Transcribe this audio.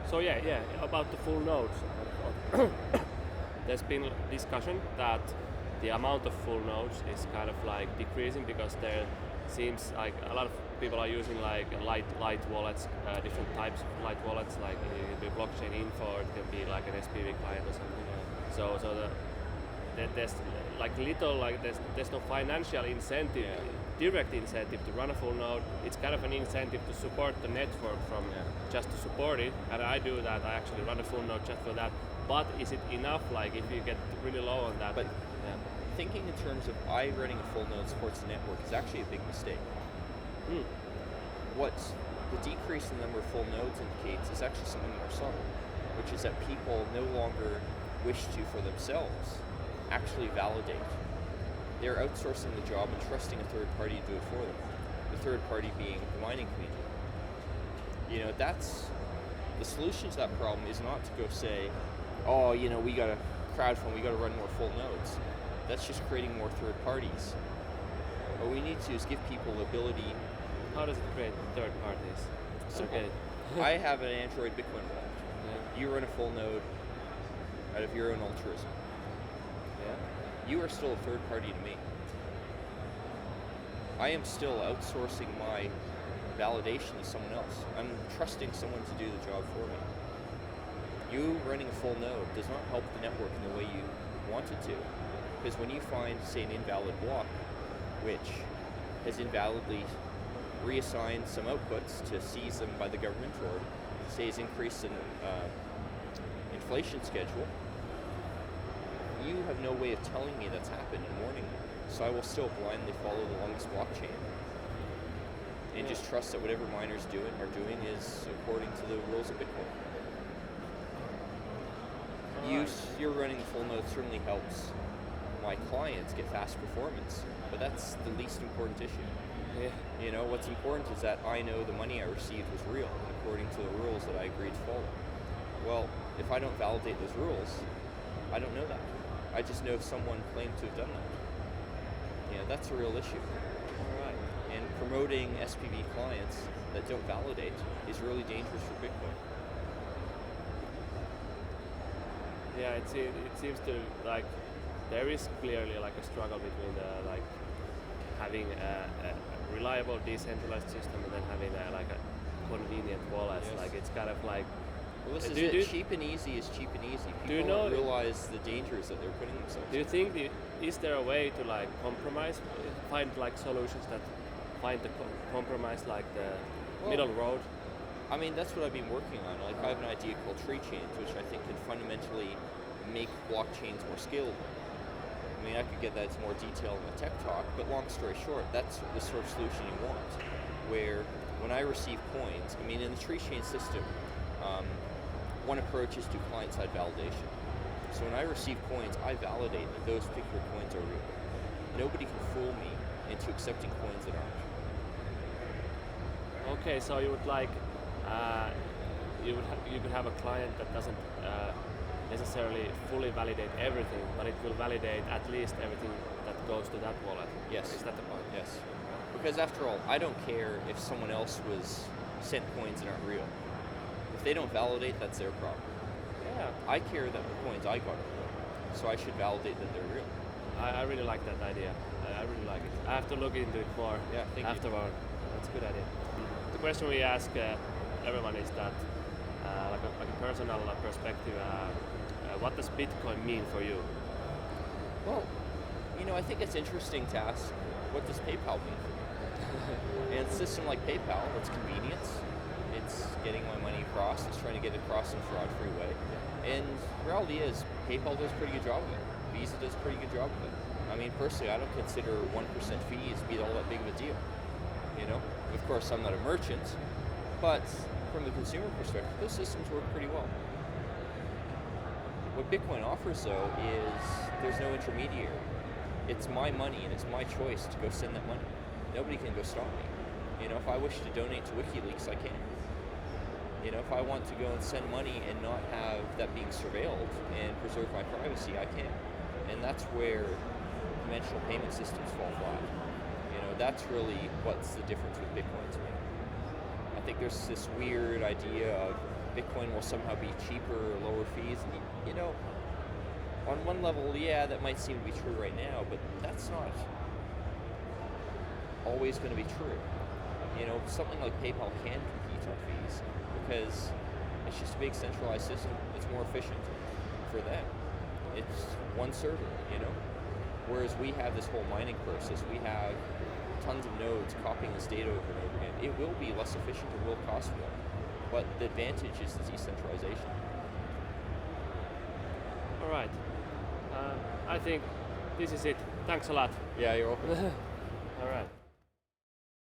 So yeah, about the full nodes. There's been discussion that the amount of full nodes is kind of like decreasing because there seems like a lot of people are using like light wallets, different types of light wallets, like it can be blockchain info or it can be like an SPV client or something. There's like little like there's no financial incentive, direct incentive to run a full node. It's kind of an incentive to support the network from just to support it. And I do that. I actually run a full node just for that. But is it enough? Like if you get really low on that? But thinking in terms of I running a full node supports the network is actually a big mistake. What the decrease in the number of full nodes indicates is actually something more subtle, which is that people no longer wish to, for themselves, actually validate. They're outsourcing the job and trusting a third party to do it for them. The third party being the mining community. You know, that's the solution to that problem is not to go say, oh, you know, we got to crowdfund, we got to run more full nodes. That's just creating more third parties. What we need to do is give people the ability. How does it create third parties? Simple. Okay. I have an Android Bitcoin wallet. Yeah. You run a full node out of your own altruism. Yeah. You are still a third party to me. I am still outsourcing my validation to someone else. I'm trusting someone to do the job for me. You running a full node does not help the network in the way you want it to. Because when you find, say, an invalid block, which has invalidly reassigned some outputs to seize them by the government, or say has increased in inflation schedule, you have no way of telling me that's happened and warning me. So I will still blindly follow the longest blockchain and just trust that whatever miners are doing is according to the rules of Bitcoin. You're running the full node certainly helps my clients get fast performance, but that's the least important issue. Yeah. You know, what's important is that I know the money I received was real and according to the rules that I agreed to follow. Well, if I don't validate those rules, I don't know that. I just know someone claimed to have done that. Yeah, that's a real issue. All right. And promoting SPV clients that don't validate is really dangerous for Bitcoin. Yeah, it seems to like there is clearly like a struggle between like having a reliable decentralized system and then having like a convenient wallet. Yes. Like it's kind of like. Well, this is it. Cheap and easy is cheap and easy. People don't realize the dangers that they're putting themselves in. Do you think is there a way to like compromise, find like solutions that find the compromise, like the middle road? I mean, that's what I've been working on. Like, I have an idea called tree chains, which I think can fundamentally make blockchains more scalable. I mean, I could get that into more detail in the tech talk, but long story short, that's the sort of solution you want, where when I receive coins, I mean, in the tree chain system, one approach is to client-side validation. So when I receive coins, I validate that those particular coins are real. Nobody can fool me into accepting coins that aren't. Okay, so you would like you could have a client that doesn't necessarily fully validate everything, but it will validate at least everything that goes to that wallet. Yes. Is that the point? Yes. Because after all, I don't care if someone else was sent coins that aren't real. If they don't validate, that's their problem. Yeah. I care that the coins I got are real, so I should validate that they're real. I really like that idea. I really like it. I have to look into it more afterward. That's a good idea. The question we ask everyone is that, like a personal perspective, what does Bitcoin mean for you? Well, you know, I think it's interesting to ask, what does PayPal mean for me? And a system like PayPal, it's convenience. It's getting my money across. It's trying to get it across in a fraud-free way. And the reality is, PayPal does a pretty good job of it. Visa does a pretty good job of it. I mean, personally, I don't consider 1% fees to be all that big of a deal. You know, of course, I'm not a merchant, but from the consumer perspective, those systems work pretty well. What Bitcoin offers, though, is there's no intermediary. It's my money, and it's my choice to go send that money. Nobody can go stop me. You know, if I wish to donate to WikiLeaks, I can. You know, if I want to go and send money and not have that being surveilled and preserve my privacy, I can. And that's where conventional payment systems fall flat. You know, that's really what's the difference with Bitcoin to me. I think there's this weird idea of Bitcoin will somehow be cheaper or lower fees. You know, on one level, yeah, that might seem to be true right now, but that's not always going to be true. You know, something like PayPal can compete on fees because it's just a big centralized system. It's more efficient for them. It's one server, you know? Whereas we have this whole mining process. We have tons of nodes copying this data over and over again. It will be less efficient, it will cost more. But the advantage is the decentralization. All right. I think this is it. Thanks a lot. Yeah, you're welcome. All right.